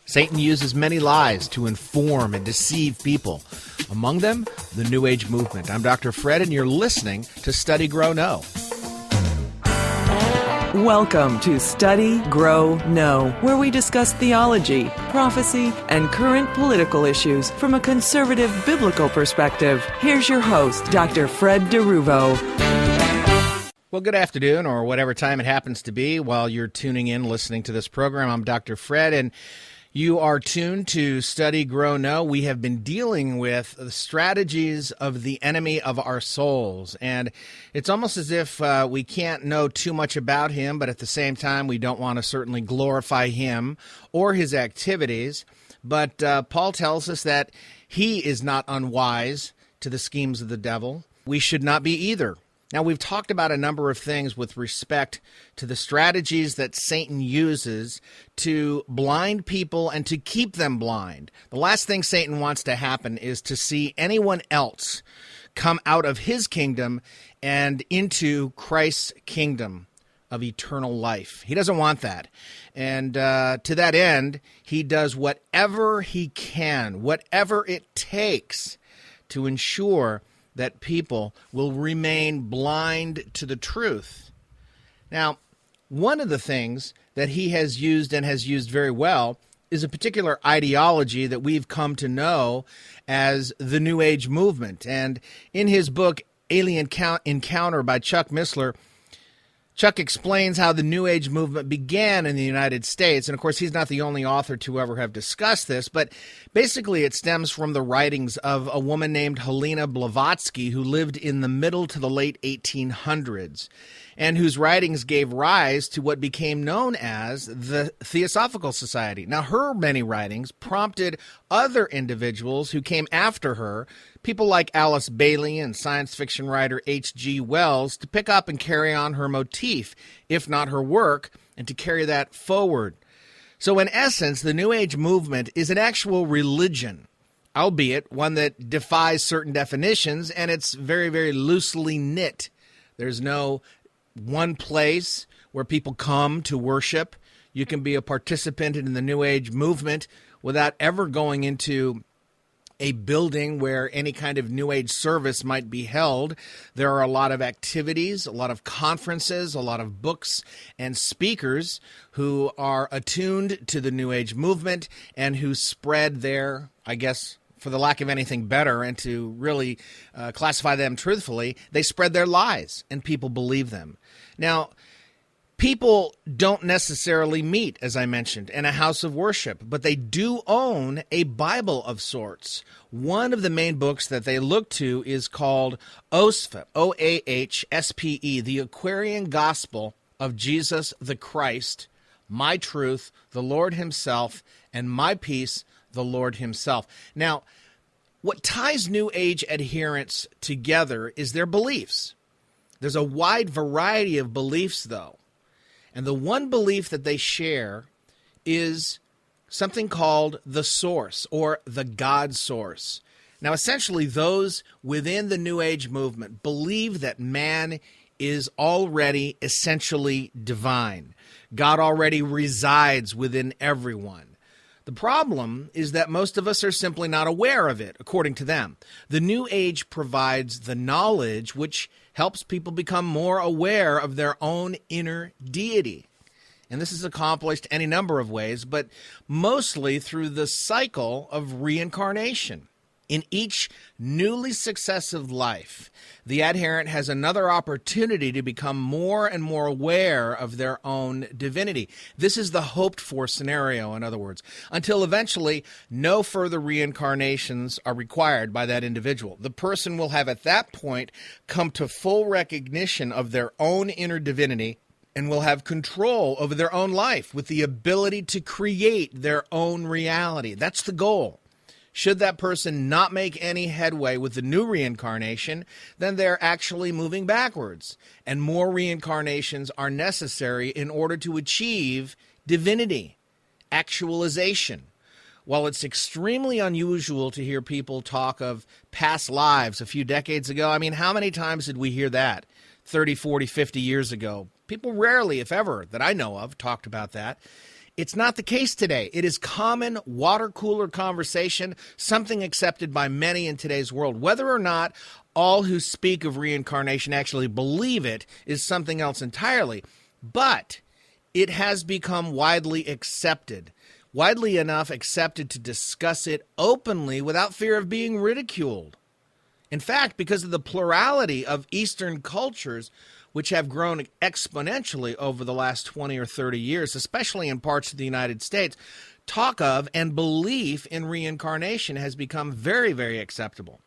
Satan uses many lies to inform and deceive people. Among them, the New Age movement. I'm Dr. Fred, and you're listening to Study, Grow, Know. Welcome to Study, Grow, Know, where we discuss theology, prophecy, and current political issues from a conservative biblical perspective. Here's your host, Dr. Fred DeRuvo. Well, good afternoon, or whatever time it happens to be while you're tuning in, listening to this program. I'm Dr. Fred, and you are tuned to Study, Grow, Know. We have been dealing with the strategies of the enemy of our souls. And it's almost as if we can't know too much about him, but at the same time, we don't want to certainly glorify him or his activities. But Paul tells us that he is not unwise to the schemes of the devil. We should not be either. Now, we've talked about a number of things with respect to the strategies that Satan uses to blind people and to keep them blind. The last thing Satan wants to happen is to see anyone else come out of his kingdom and into Christ's kingdom of eternal life. He doesn't want that. And to that end, he does whatever he can, whatever it takes to ensure that people will remain blind to the truth. Now, one of the things that he has used and has used very well is a particular ideology that we've come to know as the New Age movement. And in his book, Alien Encounter by Chuck Missler, Chuck explains how the New Age movement began in the United States. And of course, he's not the only author to ever have discussed this, but basically it stems from the writings of a woman named Helena Blavatsky, who lived in the middle to the late 1800s, and whose writings gave rise to what became known as the Theosophical Society. Now, her many writings prompted other individuals who came after her, people like Alice Bailey and science fiction writer H.G. Wells, to pick up and carry on her motif, if not her work, and to carry that forward. So in essence, the New Age movement is an actual religion, albeit one that defies certain definitions, and it's very, very loosely knit. There's no one place where people come to worship. You can be a participant in the New Age movement without ever going into a building where any kind of New Age service might be held. There are a lot of activities, a lot of conferences, a lot of books and speakers who are attuned to the New Age movement and who spread their, I guess, for the lack of anything better, and to really classify them truthfully, they spread their lies, and people believe them. Now, people don't necessarily meet, as I mentioned, in a house of worship, but they do own a Bible of sorts. One of the main books that they look to is called OAHSPE, O-A-H-S-P-E, the Aquarian Gospel of Jesus the Christ, My Truth, the Lord Himself, and My Peace, the Lord Himself. Now, what ties New Age adherents together is their beliefs. There's a wide variety of beliefs, though. And the one belief that they share is something called the source, or the God source. Now, essentially, those within the New Age movement believe that man is already essentially divine. God already resides within everyone. The problem is that most of us are simply not aware of it, according to them. The New Age provides the knowledge which helps people become more aware of their own inner deity. And this is accomplished any number of ways, but mostly through the cycle of reincarnation. In each newly successive life, the adherent has another opportunity to become more and more aware of their own divinity. This is the hoped-for scenario, in other words, until eventually no further reincarnations are required by that individual. The person will have at that point come to full recognition of their own inner divinity and will have control over their own life with the ability to create their own reality. That's the goal. Should that person not make any headway with the new reincarnation, then they're actually moving backwards, and more reincarnations are necessary in order to achieve divinity, actualization. While it's extremely unusual to hear people talk of past lives a few decades ago, I mean, how many times did we hear that 30, 40, 50 years ago? People rarely, if ever, that I know of, talked about that. It's not the case today. It is common water cooler conversation, something accepted by many in today's world. Whether or not all who speak of reincarnation actually believe it is something else entirely. But it has become widely accepted, widely enough accepted to discuss it openly without fear of being ridiculed. In fact, because of the plurality of Eastern cultures, which have grown exponentially over the last 20 or 30 years, especially in parts of the United States, talk of and belief in reincarnation has become very, very acceptable.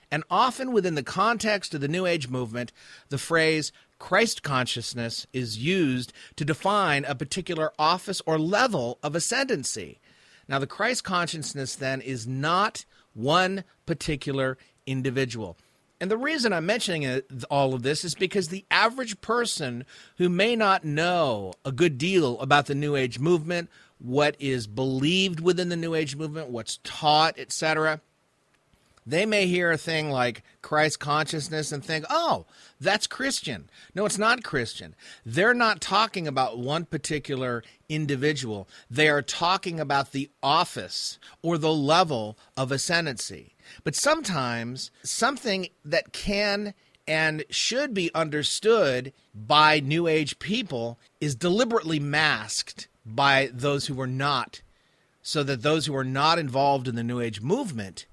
And often within the context of the New Age movement, the phrase Christ consciousness is used to define a particular office or level of ascendancy. Now, the Christ consciousness then is not one particular individual. And the reason I'm mentioning all of this is because the average person who may not know a good deal about the New Age movement, what is believed within the New Age movement, what's taught, etc., they may hear a thing like Christ consciousness and think, oh, that's Christian. No, it's not Christian. They're not talking about one particular individual. They are talking about the office or the level of ascendancy. But sometimes something that can and should be understood by New Age people is deliberately masked by those who are not, so that those who are not involved in the New Age movement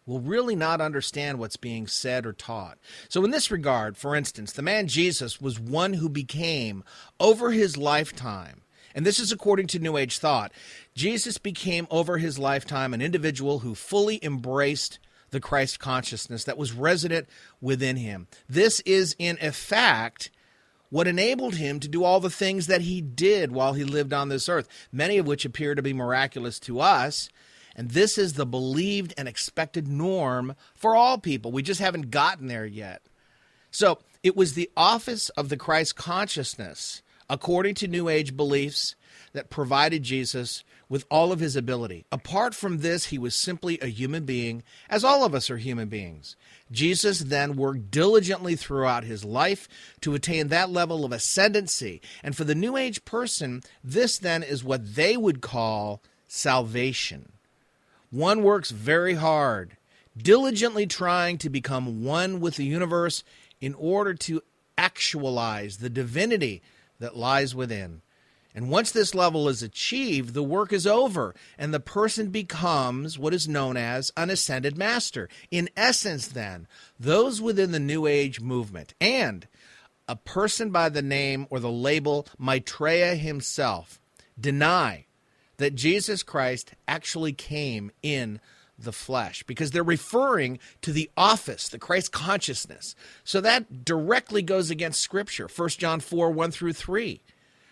will really not understand what's being said or taught. So in this regard, for instance, the man Jesus was one who became, over his lifetime, and this is according to New Age thought, Jesus became over his lifetime an individual who fully embraced the Christ consciousness that was resident within him. This is, in effect, what enabled him to do all the things that he did while he lived on this earth, many of which appear to be miraculous to us. And this is the believed and expected norm for all people. We just haven't gotten there yet. So it was the office of the Christ consciousness, according to New Age beliefs, that provided Jesus with all of his ability. Apart from this, he was simply a human being, as all of us are human beings. Jesus then worked diligently throughout his life to attain that level of ascendancy. And for the New Age person, this then is what they would call salvation. One works very hard, diligently trying to become one with the universe in order to actualize the divinity that lies within. And once this level is achieved, the work is over, and the person becomes what is known as an ascended master. In essence, then, those within the New Age movement and a person by the name or the label Maitreya himself deny that Jesus Christ actually came in the flesh, because they're referring to the office, the Christ consciousness. So that directly goes against Scripture, 1 John 4, 1 through 3.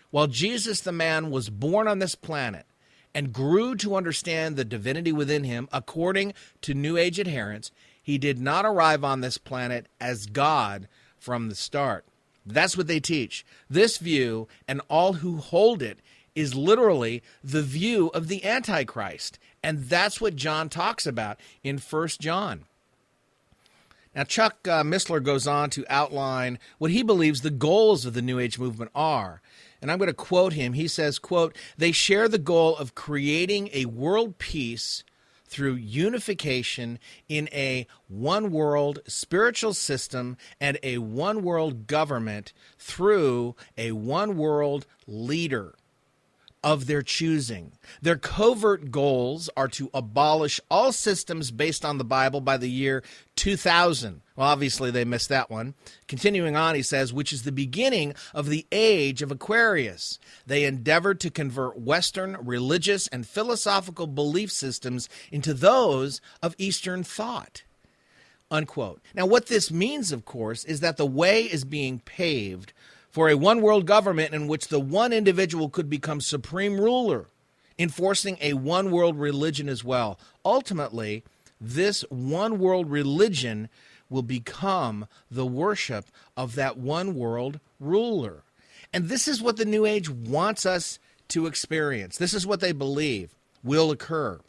While Jesus the man was born on this planet and grew to understand the divinity within him, according to New Age adherents, he did not arrive on this planet as God from the start. That's what they teach. This view, and all who hold it, is literally the view of the Antichrist. And that's what John talks about in 1 John. Now, Chuck Missler goes on to outline what he believes the goals of the New Age movement are. And I'm going to quote him. He says, quote, "They share the goal of creating a world peace through unification in a one-world spiritual system and a one-world government through a one-world leader of their choosing. Their covert goals are to abolish all systems based on the Bible by the year 2000. Well, obviously they missed that one. Continuing on, he says, which is the beginning of the age of Aquarius. They endeavored to convert Western religious and philosophical belief systems into those of Eastern thought." Unquote. Now, what this means, of course, is that the way is being paved for a one-world government in which the one individual could become supreme ruler, enforcing a one-world religion as well. Ultimately, this one-world religion will become the worship of that one-world ruler. And this is what the New Age wants us to experience. This is what they believe will occur.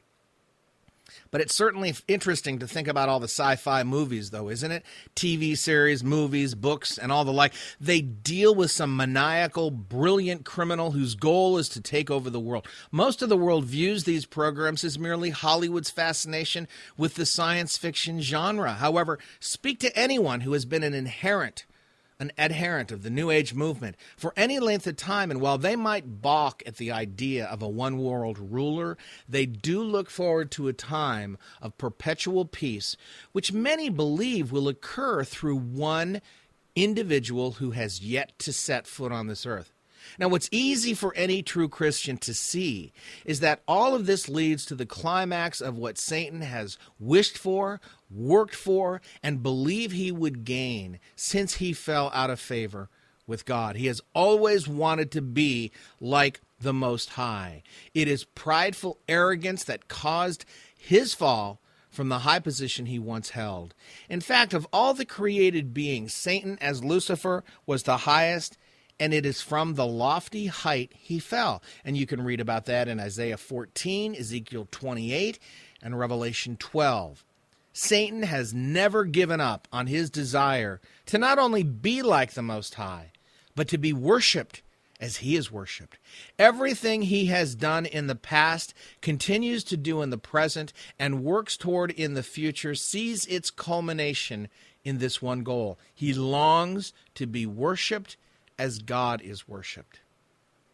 But it's certainly interesting to think about all the sci-fi movies, though, isn't it? TV series, movies, books, and all the like. They deal with some maniacal, brilliant criminal whose goal is to take over the world. Most of the world views these programs as merely Hollywood's fascination with the science fiction genre. However, speak to anyone who has been an adherent of the New Age movement for any length of time, and while they might balk at the idea of a one-world ruler, they do look forward to a time of perpetual peace, which many believe will occur through one individual who has yet to set foot on this earth. Now, what's easy for any true Christian to see is that all of this leads to the climax of what Satan has wished for, worked for, and believed he would gain since he fell out of favor with God. He has always wanted to be like the Most High. It is prideful arrogance that caused his fall from the high position he once held. In fact, of all the created beings, Satan as Lucifer was the highest, and it is from the lofty height he fell. And you can read about that in Isaiah 14, Ezekiel 28, and Revelation 12. Satan has never given up on his desire to not only be like the Most High, but to be worshipped as he is worshipped. Everything he has done in the past, continues to do in the present, and works toward in the future sees its culmination in this one goal. He longs to be worshipped as God is worshipped.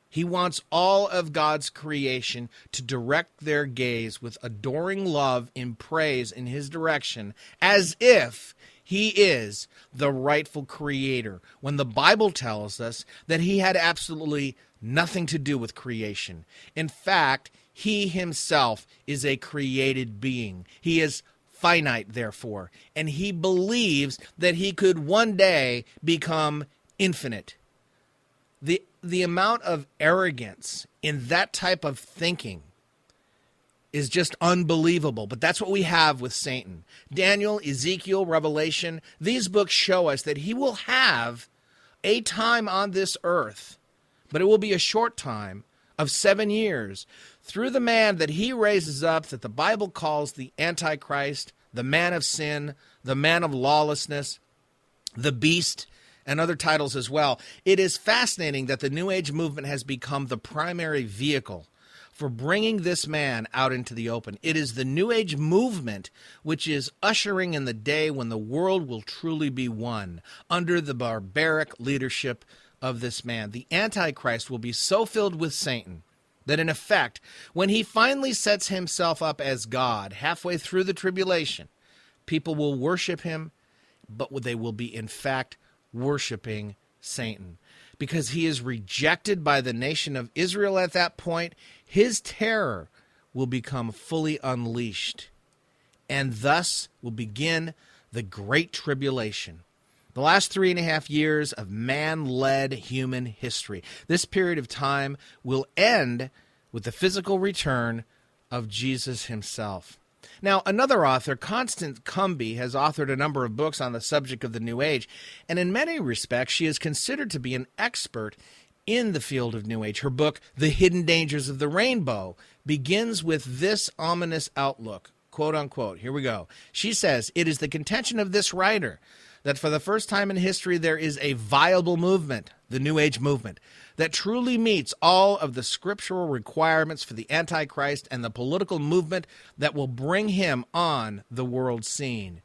He wants all of God's creation to direct their gaze with adoring love in praise in his direction, as if he is the rightful creator, when the Bible tells us that he had absolutely nothing to do with creation. In fact, he himself is a created being. He is finite, therefore, and he believes that he could one day become infinite. The amount of arrogance in that type of thinking is just unbelievable. But that's what we have with Satan. Daniel, Ezekiel, Revelation, these books show us that he will have a time on this earth, but it will be a short time of 7 years, through the man that he raises up, that the Bible calls the Antichrist, the man of sin, the man of lawlessness, the beast, and other titles as well. It is fascinating that the New Age movement has become the primary vehicle for bringing this man out into the open. It is the New Age movement which is ushering in the day when the world will truly be one under the barbaric leadership of this man. The Antichrist will be so filled with Satan that in effect, when he finally sets himself up as God halfway through the tribulation, people will worship him, but they will be in fact worshiping Satan. Because he is rejected by the nation of Israel at that point, his terror will become fully unleashed, and thus will begin the Great Tribulation, the last 3.5 years of man-led human history. This period of time will end with the physical return of Jesus himself. Now, another author, Constance Cumby, has authored a number of books on the subject of the New Age, and in many respects, she is considered to be an expert in the field of New Age. Her book, The Hidden Dangers of the Rainbow, begins with this ominous outlook, quote unquote. Here we go. She says, "It is the contention of this writer that for the first time in history there is a viable movement, the New Age movement, that truly meets all of the scriptural requirements for the Antichrist and the political movement that will bring him on the world scene.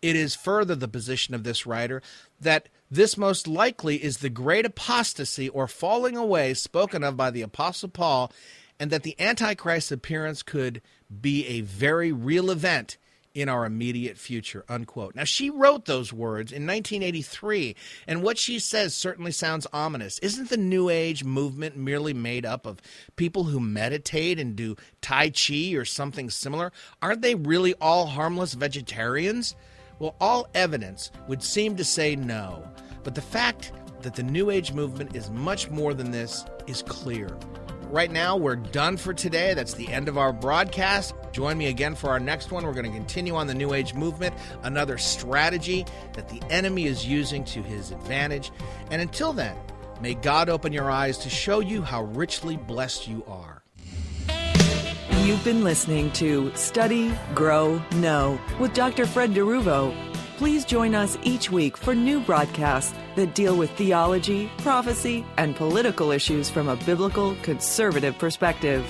It is further the position of this writer that this most likely is the great apostasy or falling away spoken of by the Apostle Paul, and that the Antichrist's appearance could be a very real event in our immediate future," unquote. Now, she wrote those words in 1983, and what she says certainly sounds ominous. Isn't the New Age movement merely made up of people who meditate and do Tai Chi or something similar? Aren't they really all harmless vegetarians? Well, all evidence would seem to say no, but the fact that the New Age movement is much more than this is clear. Right now, we're done for today. That's the end of our broadcast. Join me again for our next one. We're going to continue on the New Age movement, another strategy that the enemy is using to his advantage. And until then, may God open your eyes to show you how richly blessed you are. You've been listening to Study, Grow, Know with Dr. Fred DeRuvo. Please join us each week for new broadcasts that deal with theology, prophecy, and political issues from a biblical conservative perspective.